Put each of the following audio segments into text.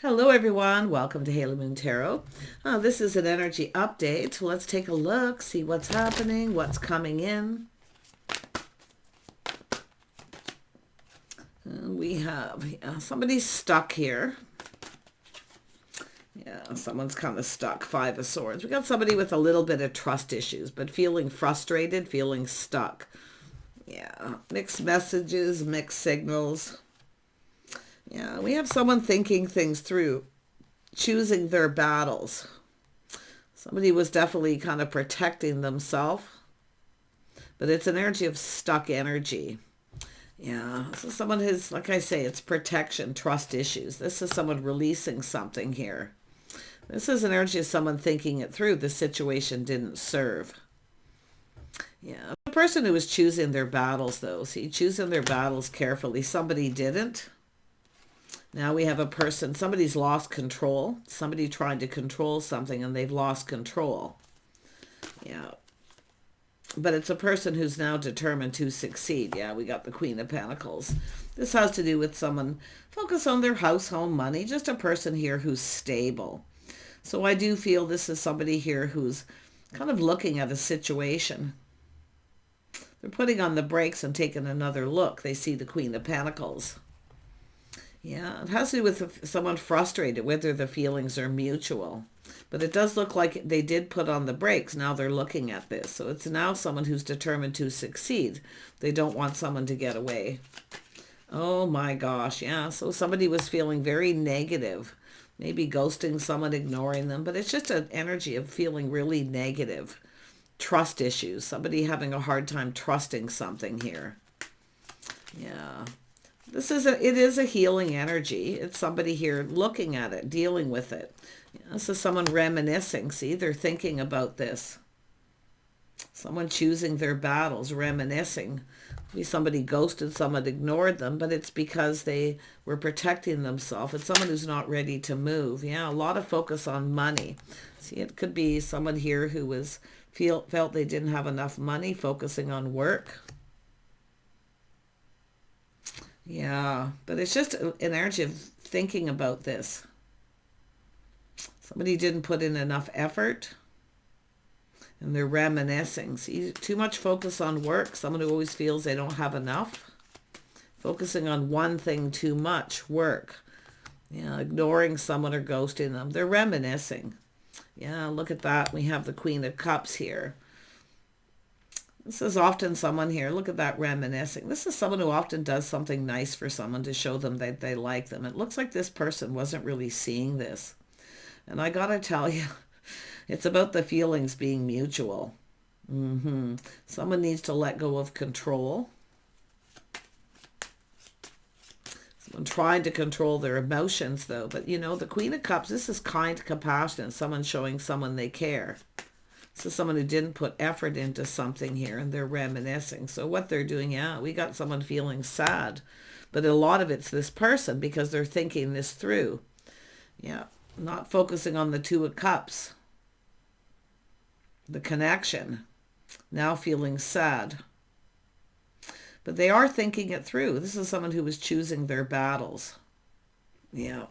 Hello everyone, welcome to Haley Moon Tarot. This is an energy update. Let's take a look, see what's happening, what's coming in. We have somebody's stuck here. Yeah, someone's kind of stuck. Five of Swords. We got somebody with a little bit of trust issues, but feeling frustrated, feeling stuck. Yeah, mixed messages, mixed signals. Yeah, we have someone thinking things through, choosing their battles. Somebody was definitely kind of protecting themselves, but it's an energy of stuck energy. Yeah, so someone has, like I say, it's protection, trust issues. This is someone releasing something here. This is an energy of someone thinking it through. The situation didn't serve. Yeah, the person who was choosing their battles, though, see, choosing their battles carefully. Somebody didn't. Now we have a person, somebody's lost control. Somebody trying to control something and they've lost control. Yeah. But it's a person who's now determined to succeed. Yeah, we got the Queen of Pentacles. This has to do with someone focus on their house, home, money. Just a person here who's stable. So I do feel this is somebody here who's kind of looking at a situation. They're putting on the brakes and taking another look. They see the Queen of Pentacles. Yeah, it has to do with someone frustrated, whether the feelings are mutual. But it does look like they did put on the brakes. Now they're looking at this. So it's now someone who's determined to succeed. They don't want someone to get away. Oh my gosh, yeah. So somebody was feeling very negative. Maybe ghosting someone, ignoring them. But it's just an energy of feeling really negative. Trust issues. Somebody having a hard time trusting something here. Yeah. It is a healing energy. It's somebody here looking at it, dealing with it. This is someone reminiscing. See, they're thinking about this. Someone choosing their battles, reminiscing. Maybe somebody ghosted, someone ignored them, but it's because they were protecting themselves. It's someone who's not ready to move. Yeah, a lot of focus on money. See, it could be someone here who felt they didn't have enough money, focusing on work. Yeah, but it's just an energy of thinking about this. Somebody didn't put in enough effort and they're reminiscing. See, too much focus on work. Someone who always feels they don't have enough. Focusing on one thing too much, work. Yeah, ignoring someone or ghosting them. They're reminiscing. Yeah, look at that. We have the Queen of Cups here. This is often someone here, look at that reminiscing. This is someone who often does something nice for someone to show them that they like them. It looks like this person wasn't really seeing this. And I gotta tell you, it's about the feelings being mutual. Someone needs to let go of control. Someone trying to control their emotions, though. But, you know, the Queen of Cups, this is kind, compassionate. Someone showing someone they care. This is someone who didn't put effort into something here and they're reminiscing. So what they're doing, yeah, we got someone feeling sad. But a lot of it's this person because they're thinking this through. Yeah, not focusing on the Two of Cups. The connection. Now feeling sad. But they are thinking it through. This is someone who was choosing their battles. Yeah.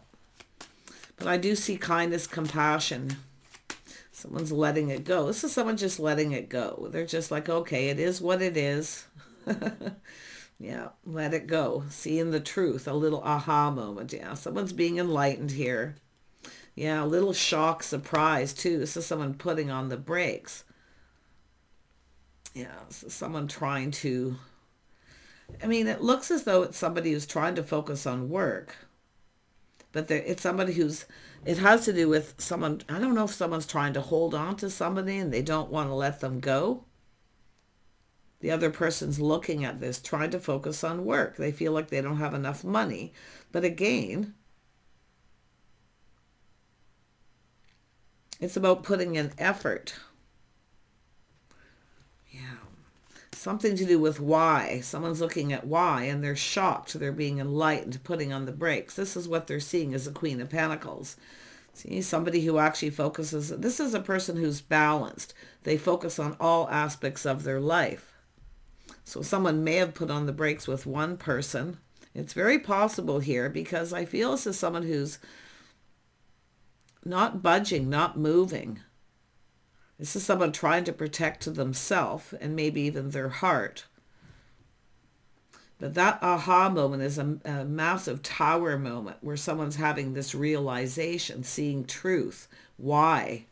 But I do see kindness, compassion. Someone's letting it go. This is someone just letting it go. They're just like, okay, it is what it is. Yeah, let it go. Seeing the truth, a little aha moment. Yeah, someone's being enlightened here. Yeah, a little shock, surprise too. This is someone putting on the brakes. Yeah, this is someone trying to, I mean, it looks as though it's somebody who's trying to focus on work. But it's somebody who's, it has to do with someone, I don't know if someone's trying to hold on to somebody and they don't want to let them go. The other person's looking at this, trying to focus on work. They feel like they don't have enough money. But again, it's about putting in effort. Something to do with why. Someone's looking at why and they're shocked. They're being enlightened, putting on the brakes. This is what they're seeing as a Queen of Pentacles. See, somebody who actually focuses. This is a person who's balanced. They focus on all aspects of their life. So someone may have put on the brakes with one person. It's very possible here because I feel this is someone who's not budging, not moving. This is someone trying to protect themselves and maybe even their heart. But that aha moment is a massive tower moment where someone's having this realization, seeing truth. Why?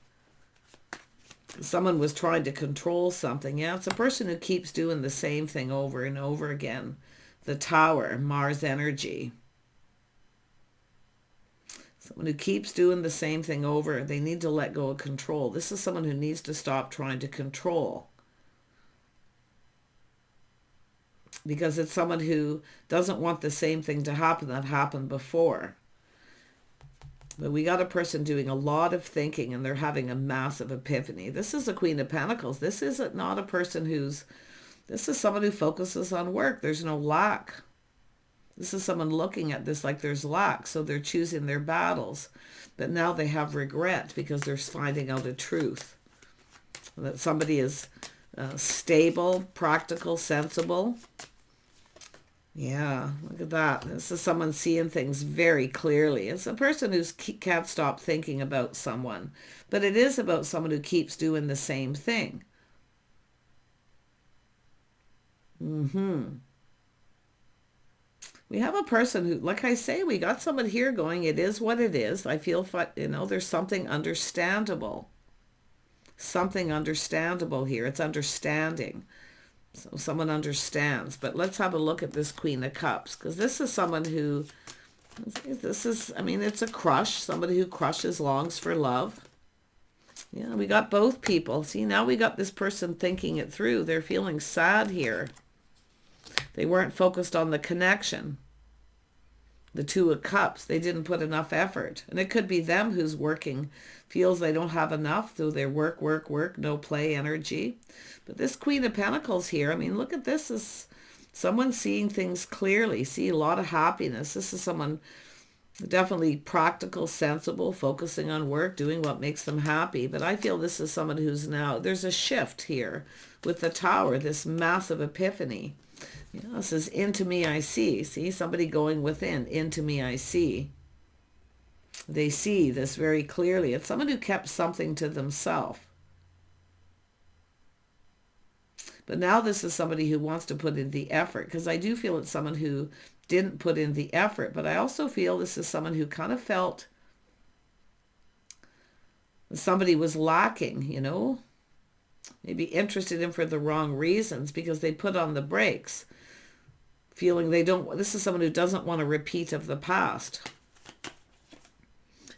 Someone was trying to control something. Yeah, it's a person who keeps doing the same thing over and over again. The Tower, Mars energy. Someone who keeps doing the same thing over. They need to let go of control. This is someone who needs to stop trying to control. Because it's someone who doesn't want the same thing to happen that happened before. But we got a person doing a lot of thinking and they're having a massive epiphany. This is a Queen of Pentacles. This is not a person this is someone who focuses on work. There's no lack. This is someone looking at this like there's lack. So they're choosing their battles. But now they have regret because they're finding out a truth. That somebody is stable, practical, sensible. Yeah, look at that. This is someone seeing things very clearly. It's a person who can't stop thinking about someone. But it is about someone who keeps doing the same thing. We have a person who, like I say, we got someone here going, it is what it is. I feel, there's something understandable. Something understandable here. It's understanding. So someone understands. But let's have a look at this Queen of Cups. Because this is someone who, it's a crush. Somebody who crushes, longs for love. Yeah, we got both people. See, now we got this person thinking it through. They're feeling sad here. They weren't focused on the connection. The Two of Cups, they didn't put enough effort. And it could be them who's working, feels they don't have enough, so they're work, no play energy. But this Queen of Pentacles here, look at this, is someone seeing things clearly, see a lot of happiness. This is someone definitely practical, sensible, focusing on work, doing what makes them happy. But I feel this is someone who's now, there's a shift here with the Tower, this massive epiphany. Yeah, this is into me I see. See, somebody going within. Into me I see. They see this very clearly. It's someone who kept something to themselves. But now this is somebody who wants to put in the effort. Because I do feel it's someone who didn't put in the effort. But I also feel this is someone who kind of felt somebody was lacking, Maybe interested in for the wrong reasons because they put on the brakes. Feeling this is someone who doesn't want a repeat of the past.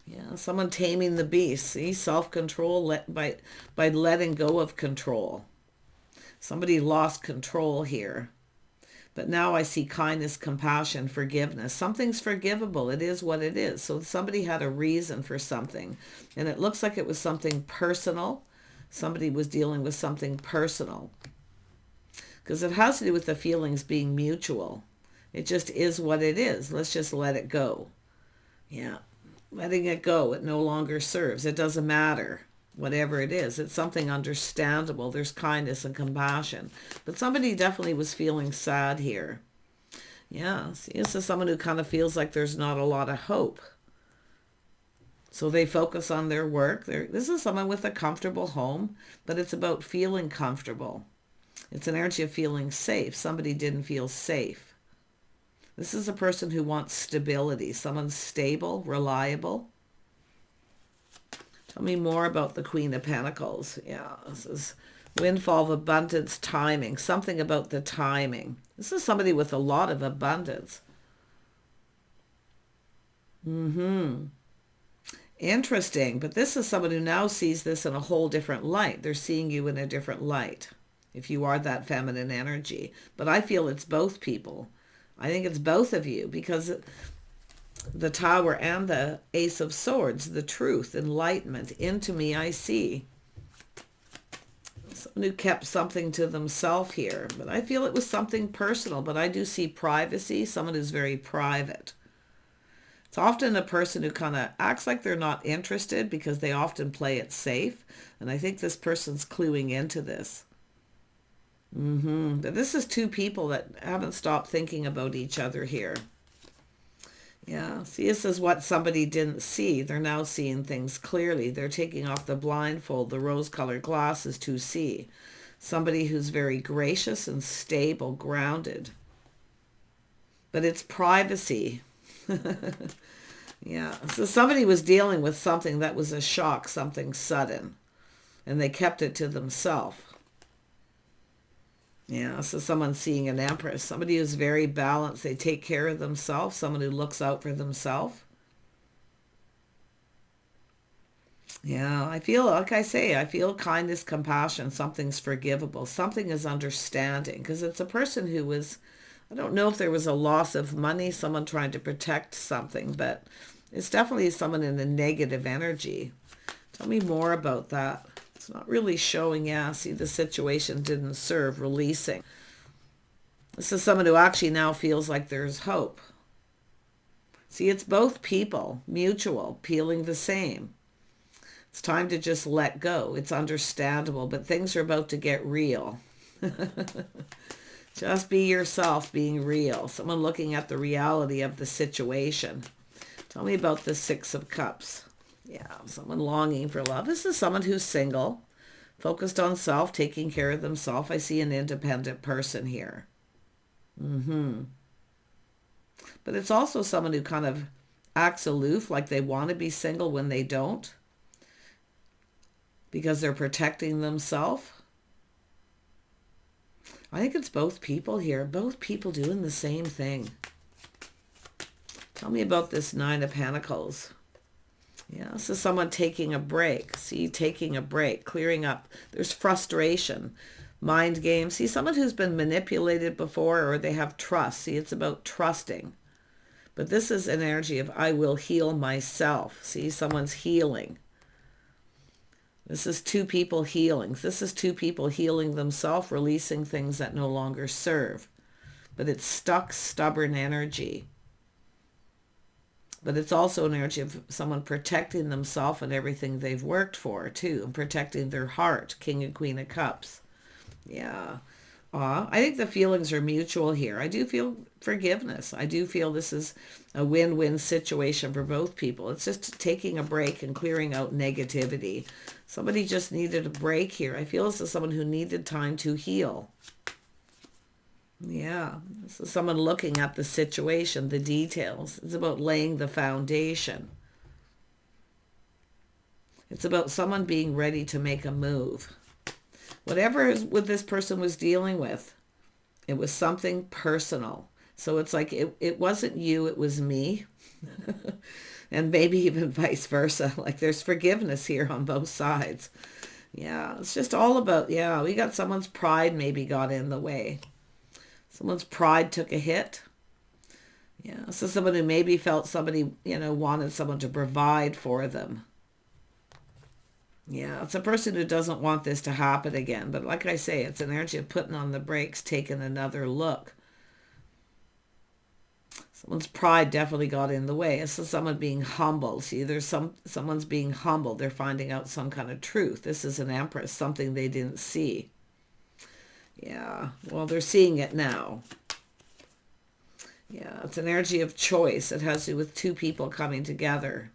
Yeah, someone taming the beast. See, self-control by letting go of control. Somebody lost control here. But now I see kindness, compassion, forgiveness. Something's forgivable. It is what it is. So somebody had a reason for something. And it looks like it was something personal. Somebody was dealing with something personal. Because it has to do with the feelings being mutual. It just is what it is. Let's just let it go. Yeah. Letting it go. It no longer serves. It doesn't matter. Whatever it is. It's something understandable. There's kindness and compassion. But somebody definitely was feeling sad here. Yeah. See, this is someone who kind of feels like there's not a lot of hope. So they focus on their work. This is someone with a comfortable home, but it's about feeling comfortable. It's an energy of feeling safe. Somebody didn't feel safe. This is a person who wants stability. Someone stable, reliable. Tell me more about the Queen of Pentacles. Yeah, this is windfall of abundance, timing. Something about the timing. This is somebody with a lot of abundance. Interesting. But this is someone who now sees this in a whole different light. They're seeing you in a different light. If you are that feminine energy. But I feel it's both people. I think it's both of you because the Tower and the Ace of Swords, the truth, enlightenment, into me I see. Someone who kept something to themselves here. But I feel it was something personal. But I do see privacy. Someone who's very private. It's often a person who kind of acts like they're not interested because they often play it safe. And I think this person's cluing into this. But this is two people that haven't stopped thinking about each other here. Yeah, see, this is what somebody didn't see. They're now seeing things clearly. They're taking off the blindfold, the rose-colored glasses to see. Somebody who's very gracious and stable, grounded. But it's privacy. Yeah, so somebody was dealing with something that was a shock, something sudden, and they kept it to themselves. Yeah, so someone's seeing an empress, somebody who's very balanced. They take care of themselves, someone who looks out for themselves. Yeah, I feel, like I say, I feel kindness, compassion, something's forgivable, something is understanding, because it's a person who was, I don't know if there was a loss of money, someone trying to protect something, but it's definitely someone in a negative energy. Tell me more about that. It's not really showing. Yeah, see, the situation didn't serve. Releasing. This is someone who actually now feels like there's hope. See, it's both people, mutual, feeling the same. It's time to just let go. It's understandable, but things are about to get real. Just be yourself, being real. Someone looking at the reality of the situation. Tell me about the Six of Cups. Yeah, someone longing for love. This is someone who's single, focused on self, taking care of themselves. I see an independent person here. But it's also someone who kind of acts aloof, like they want to be single when they don't, because they're protecting themselves. I think it's both people here, both people doing the same thing. Tell me about this Nine of Pentacles. Yeah, this is someone taking a break. See, taking a break, clearing up. There's frustration, mind games. See, someone who's been manipulated before, or they have trust. See, it's about trusting. But this is an energy of I will heal myself. See, someone's healing. This is two people healing. This is two people healing themselves, releasing things that no longer serve. But it's stuck, stubborn energy. But it's also an energy of someone protecting themselves and everything they've worked for, too, and protecting their heart, King and Queen of Cups. Yeah. I think the feelings are mutual here. I do feel forgiveness. I do feel this is a win-win situation for both people. It's just taking a break and clearing out negativity. Somebody just needed a break here. I feel this is someone who needed time to heal. Yeah, this is someone looking at the situation, the details. It's about laying the foundation. It's about someone being ready to make a move. Whatever this person was dealing with, it was something personal. So it's like it wasn't you, it was me. And maybe even vice versa. Like there's forgiveness here on both sides. Yeah, it's just all about, yeah, we got someone's pride maybe got in the way. Someone's pride took a hit. Yeah, so someone who maybe felt somebody, wanted someone to provide for them. Yeah, it's a person who doesn't want this to happen again. But like I say, it's an energy of putting on the brakes, taking another look. Someone's pride definitely got in the way. This is someone being humble. See, there's someone's being humble. They're finding out some kind of truth. This is an empress, something they didn't see. Yeah, well, they're seeing it now. Yeah, it's an energy of choice. It has to do with two people coming together.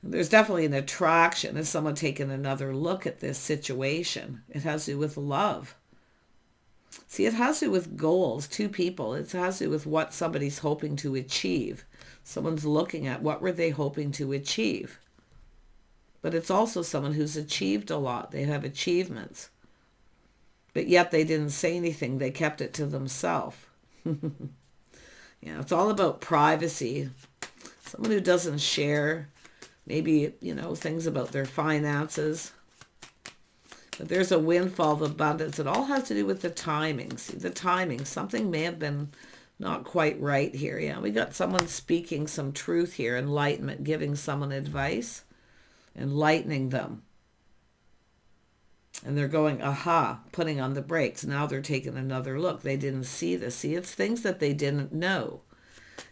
There's definitely an attraction as someone taking another look at this situation. It has to do with love. See, it has to do with goals, two people. It has to do with what somebody's hoping to achieve. Someone's looking at what were they hoping to achieve. But it's also someone who's achieved a lot. They have achievements. But yet they didn't say anything. They kept it to themselves. Yeah, it's all about privacy. Someone who doesn't share, maybe, things about their finances. But there's a windfall of abundance. It all has to do with the timing. See, the timing. Something may have been not quite right here. Yeah, we got someone speaking some truth here. Enlightenment, giving someone advice. Enlightening them. And they're going, aha, putting on the brakes. Now they're taking another look. They didn't see this. See, it's things that they didn't know.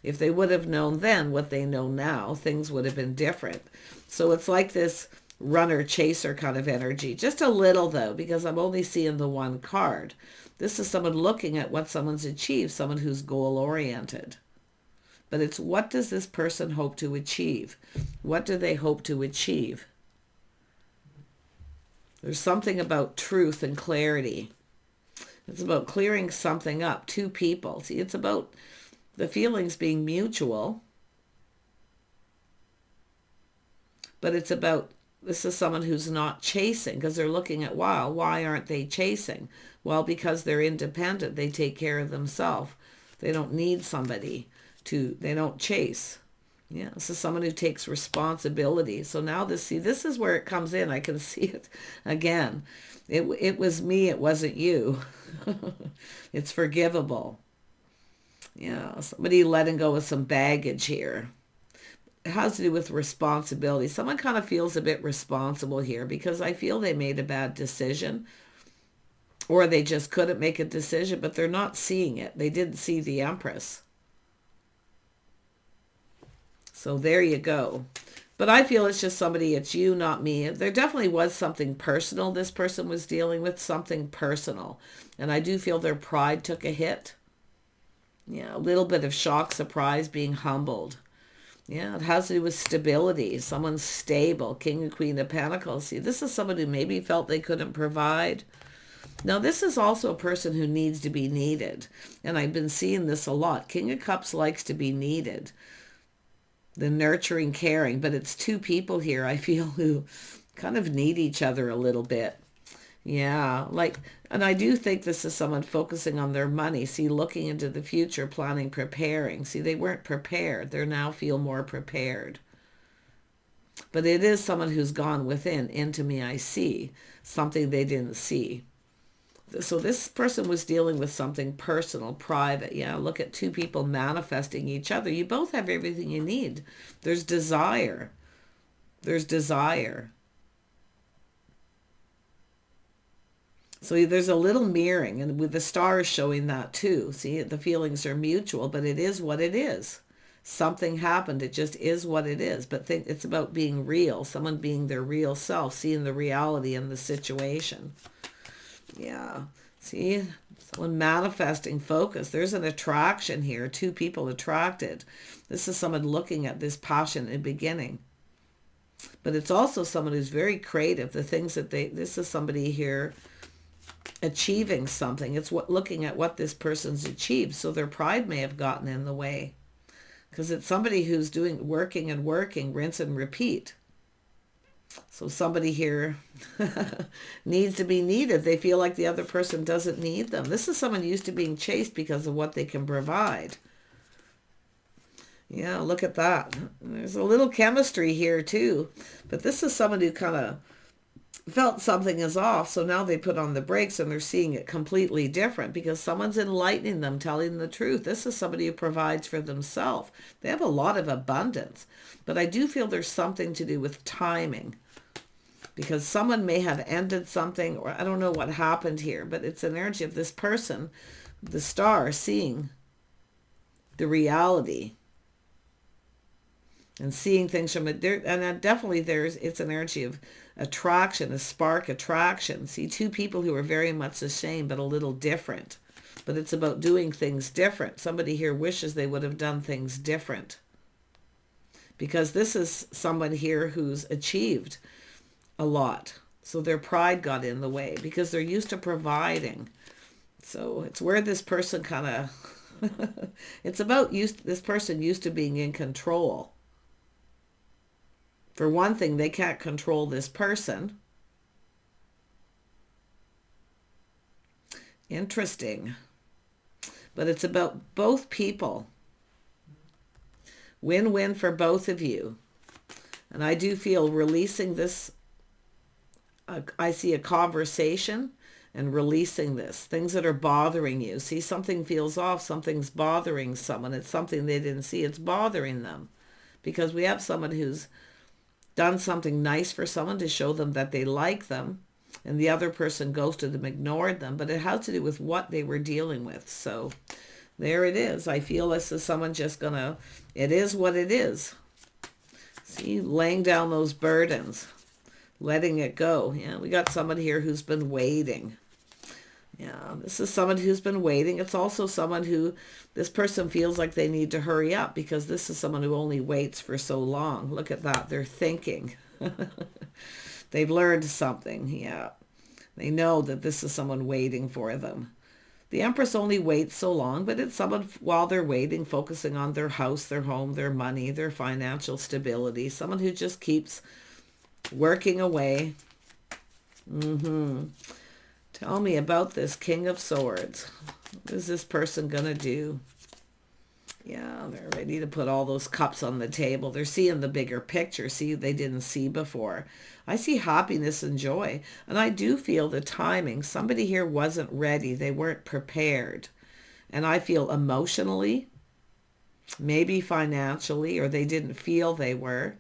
If they would have known then what they know now, things would have been different. So it's like this runner chaser kind of energy. Just a little though, because I'm only seeing the one card. This is someone looking at what someone's achieved, someone who's goal oriented. But it's, what does this person hope to achieve? What do they hope to achieve? There's something about truth and clarity. It's about clearing something up. Two people. See, it's about the feelings being mutual. But it's about, this is someone who's not chasing, because they're looking at, wow, why aren't they chasing? Well, because they're independent. They take care of themselves. They don't need somebody to, they don't chase. Yeah, this is someone who takes responsibility. So now this is where it comes in. I can see it again. It was me, it wasn't you. It's forgivable. Yeah, somebody letting go of some baggage here. It has to do with responsibility. Someone kind of feels a bit responsible here because I feel they made a bad decision, or they just couldn't make a decision, but they're not seeing it. They didn't see the Empress. So there you go. But I feel it's just somebody, it's you, not me. There definitely was something personal this person was dealing with, something personal. And I do feel their pride took a hit. Yeah, a little bit of shock, surprise, being humbled. Yeah, it has to do with stability. Someone's stable. King and Queen of Pentacles. See, this is someone who maybe felt they couldn't provide. Now, this is also a person who needs to be needed. And I've been seeing this a lot. King of Cups likes to be needed. The nurturing, caring. But it's two people here, I feel, who kind of need each other a little bit. Yeah, and I do think this is someone focusing on their money. See, looking into the future, planning, preparing. See, they weren't prepared. They now feel more prepared. But it is someone who's gone within. Into me, I see something they didn't see. So this person was dealing with something personal, private. Yeah, look at two people manifesting each other. You both have everything you need. There's desire. There's desire. So there's a little mirroring, and with the stars showing that too. See, the feelings are mutual, but it is what it is. Something happened. It just is what it is. But it's about being real, someone being their real self, seeing the reality in the situation. Yeah. See, someone manifesting focus. There's an attraction here. Two people attracted. This is someone looking at this passion in the beginning. But it's also someone who's very creative. The things that this is somebody here achieving something. It's looking at what this person's achieved. So their pride may have gotten in the way. Because it's somebody who's working and working, rinse and repeat. So somebody here needs to be needed. They feel like the other person doesn't need them. This is someone used to being chased because of what they can provide. Yeah, look at that. There's a little chemistry here too. But this is someone who kind of felt something is off. So now they put on the brakes and they're seeing it completely different because someone's enlightening them, telling them the truth. This is somebody who provides for themselves. They have a lot of abundance. But I do feel there's something to do with timing. Because someone may have ended something, or I don't know what happened here, but it's an energy of this person, the star, seeing the reality and seeing things from it. And definitely it's an energy of attraction, a spark attraction. See, two people who are very much the same, but a little different. But it's about doing things different. Somebody here wishes they would have done things different. Because this is someone here who's achieved a lot. So their pride got in the way because they're used to providing. So it's where this person kind of, it's about this person used to being in control. For one thing, they can't control this person. Interesting. But it's about both people. Win-win for both of you. And I do feel releasing this, I see a conversation and releasing this. Things that are bothering you. See, something feels off. Something's bothering someone. It's something they didn't see. It's bothering them. Because we have someone who's done something nice for someone to show them that they like them. And the other person ghosted them, ignored them. But it has to do with what they were dealing with. So there it is. I feel this is someone just going to, it is what it is. See, laying down those burdens. letting it go. Yeah, we got someone here who's been waiting. Yeah, this is someone who's been waiting. It's also someone who, this person feels like they need to hurry up because this is someone who only waits for so long. Look at that. They're thinking. They've learned something. Yeah. They know that this is someone waiting for them. The Empress only waits so long, but it's someone while they're waiting, focusing on their house, their home, their money, their financial stability. Someone who just keeps working away. Tell me about this King of Swords. What is this person going to do? Yeah, they're ready to put all those cups on the table. They're seeing the bigger picture. See, they didn't see before. I see happiness and joy. And I do feel the timing. Somebody here wasn't ready. They weren't prepared. And I feel emotionally, maybe financially, or they didn't feel they were.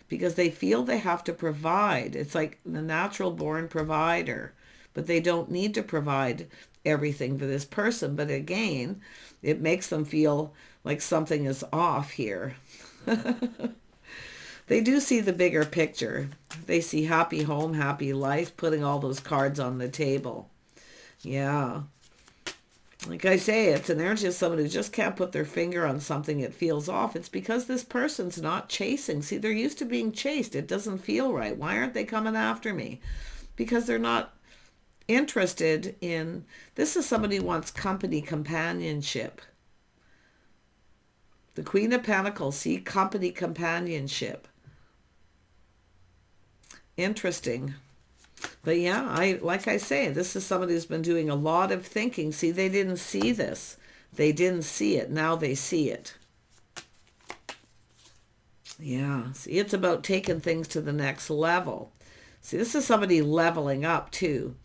Because they feel they have to provide. It's like the natural born provider. But they don't need to provide everything for this person. But again, it makes them feel like something is off here. They do see the bigger picture. They see happy home, happy life, putting all those cards on the table. Yeah. Like I say, it's an energy of someone who just can't put their finger on something. It feels off. It's because this person's not chasing. See, they're used to being chased. It doesn't feel right. Why aren't they coming after me? Because they're not interested in, this is somebody who wants company, companionship. The Queen of Pentacles, see, company, companionship. Interesting. But yeah, like I say, this is somebody who's been doing a lot of thinking. See, they didn't see this. They didn't see it. Now they see it. Yeah, see, it's about taking things to the next level. See, this is somebody leveling up too.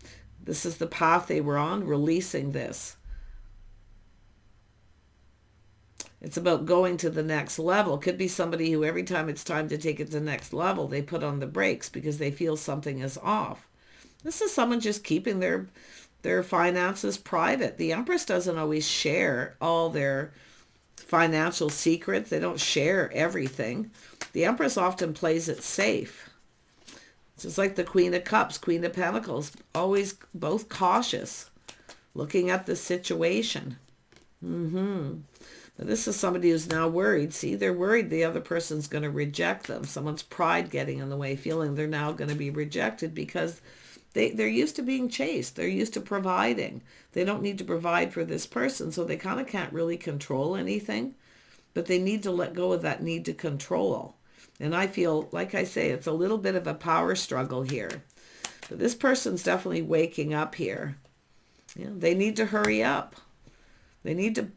This is the path they were on, releasing this. It's about going to the next level. It could be somebody who every time it's time to take it to the next level, they put on the brakes because they feel something is off. This is someone just keeping their finances private. The Empress doesn't always share all their financial secrets. They don't share everything. The Empress often plays it safe. It's just like the Queen of Cups, Queen of Pentacles, always both cautious, looking at the situation. But this is somebody who's now worried. See, they're worried the other person's going to reject them. Someone's pride getting in the way, feeling they're now going to be rejected because they're used to being chased. They're used to providing. They don't need to provide for this person, so they kind of can't really control anything. But they need to let go of that need to control. And I feel, like I say, it's a little bit of a power struggle here. But this person's definitely waking up here. You know, they need to hurry up. They need to,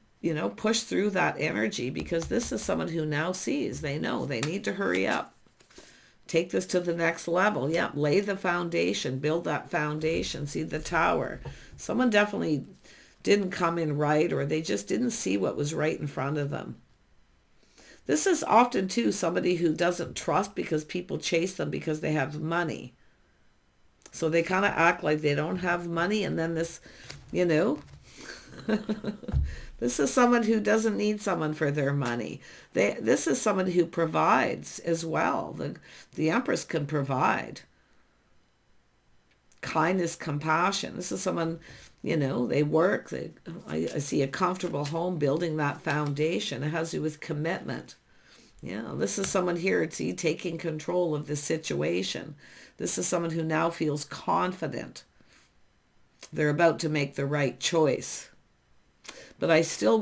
push through that energy because this is someone who now sees. They know they need to hurry up. Take this to the next level. Yeah, lay the foundation. Build that foundation. See the tower. Someone definitely didn't come in right, or they just didn't see what was right in front of them. This is often, too, somebody who doesn't trust because people chase them because they have money. So they kind of act like they don't have money. And then this, this is someone who doesn't need someone for their money. This is someone who provides as well. The Empress can provide. Kindness, compassion. This is someone, they work. I see a comfortable home, building that foundation. It has to do with commitment. Yeah, this is someone here, see, taking control of the situation. This is someone who now feels confident. They're about to make the right choice. But I still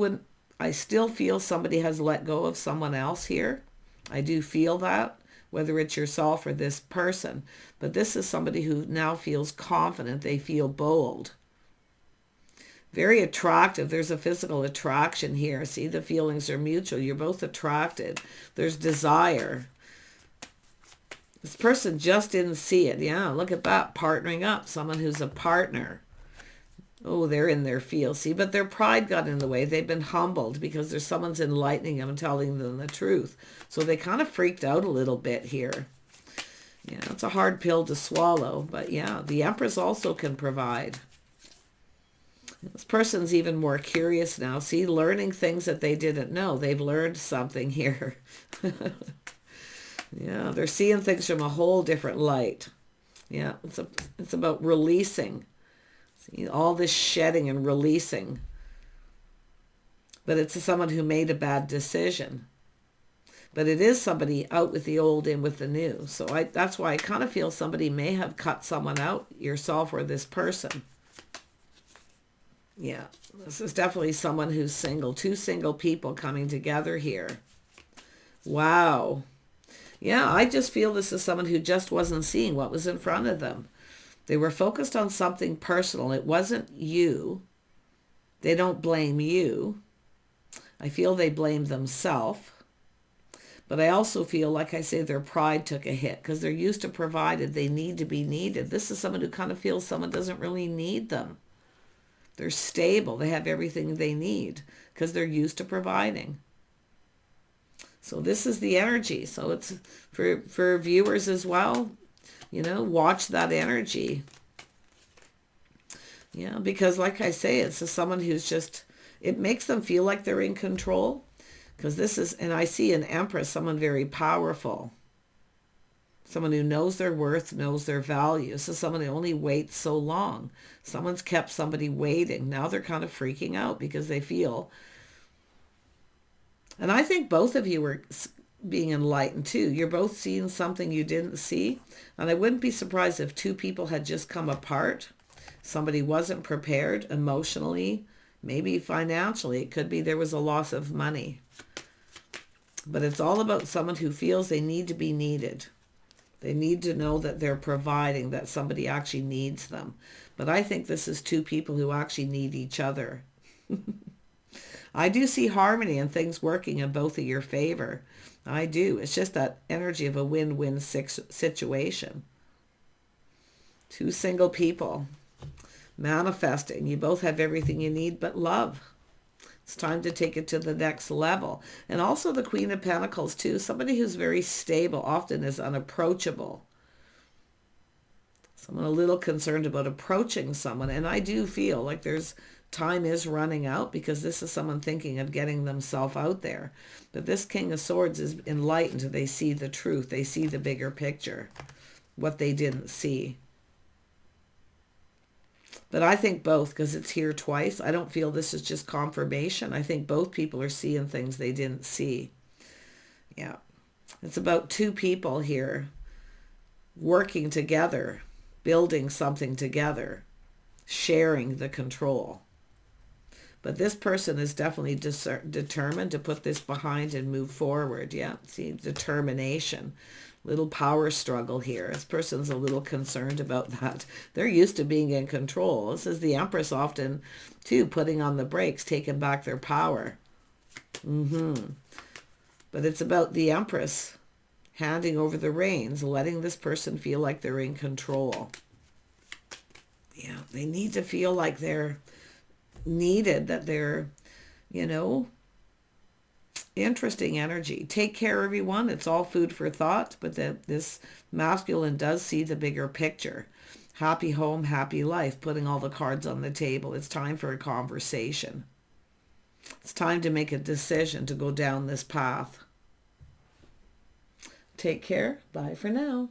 feel somebody has let go of someone else here. I do feel that, whether it's yourself or this person. But this is somebody who now feels confident. They feel bold. Very attractive. There's a physical attraction here. See, the feelings are mutual. You're both attracted. There's desire. This person just didn't see it. Yeah, look at that. Partnering up. Someone who's a partner. Oh, they're in their field. See, but their pride got in the way. They've been humbled because there's someone's enlightening them and telling them the truth. So they kind of freaked out a little bit here. Yeah, it's a hard pill to swallow. But yeah, the Empress also can provide. This person's even more curious now. See, learning things that they didn't know. They've learned something here. Yeah, they're seeing things from a whole different light. Yeah, it's about releasing. See, all this shedding and releasing. But it's someone who made a bad decision. But it is somebody out with the old, in with the new. So that's why I kind of feel somebody may have cut someone out, yourself or this person. Yeah, this is definitely someone who's single. Two single people coming together here. Wow. Yeah, I just feel this is someone who just wasn't seeing what was in front of them. They were focused on something personal. It wasn't you. They don't blame you. I feel they blame themselves. But I also feel, like I say, their pride took a hit because they're used to provided. They need to be needed. This is someone who kind of feels someone doesn't really need them. They're stable. They have everything they need because they're used to providing. So this is the energy. So it's for viewers as well. You know, watch that energy. Yeah, because like I say, it's someone who's just, it makes them feel like they're in control. Because this is, and I see an Empress, someone very powerful. Someone who knows their worth, knows their value. This is someone who only waits so long. Someone's kept somebody waiting. Now they're kind of freaking out because they feel. And I think both of you were being enlightened too. You're both seeing something you didn't see. And I wouldn't be surprised if two people had just come apart. Somebody wasn't prepared emotionally, maybe financially. It could be there was a loss of money. But it's all about someone who feels they need to be needed. They need to know that they're providing, that somebody actually needs them. But I think this is two people who actually need each other. I do see harmony and things working in both of your favor. I do. It's just that energy of a win-win situation. Two single people manifesting. You both have everything you need but love. It's time to take it to the next level. And also the Queen of Pentacles too. Somebody who's very stable often is unapproachable. Someone a little concerned about approaching someone. And I do feel like time is running out because this is someone thinking of getting themselves out there. But this King of Swords is enlightened. They see the truth. They see the bigger picture. What they didn't see. But I think both, because it's here twice. I don't feel this is just confirmation. I think both people are seeing things they didn't see. Yeah. It's about two people here working together, building something together, sharing the control. But this person is definitely determined to put this behind and move forward. Yeah, see, determination. Little power struggle here. This person's a little concerned about that. They're used to being in control. This is the Empress often, too, putting on the brakes, taking back their power. But it's about the Empress handing over the reins, letting this person feel like they're in control. Yeah, they need to feel like they're needed, that they're, interesting energy. Take care, everyone. It's all food for thought, but this masculine does see the bigger picture. Happy home, happy life, putting all the cards on the table. It's time for a conversation. It's time to make a decision to go down this path. Take care. Bye for now.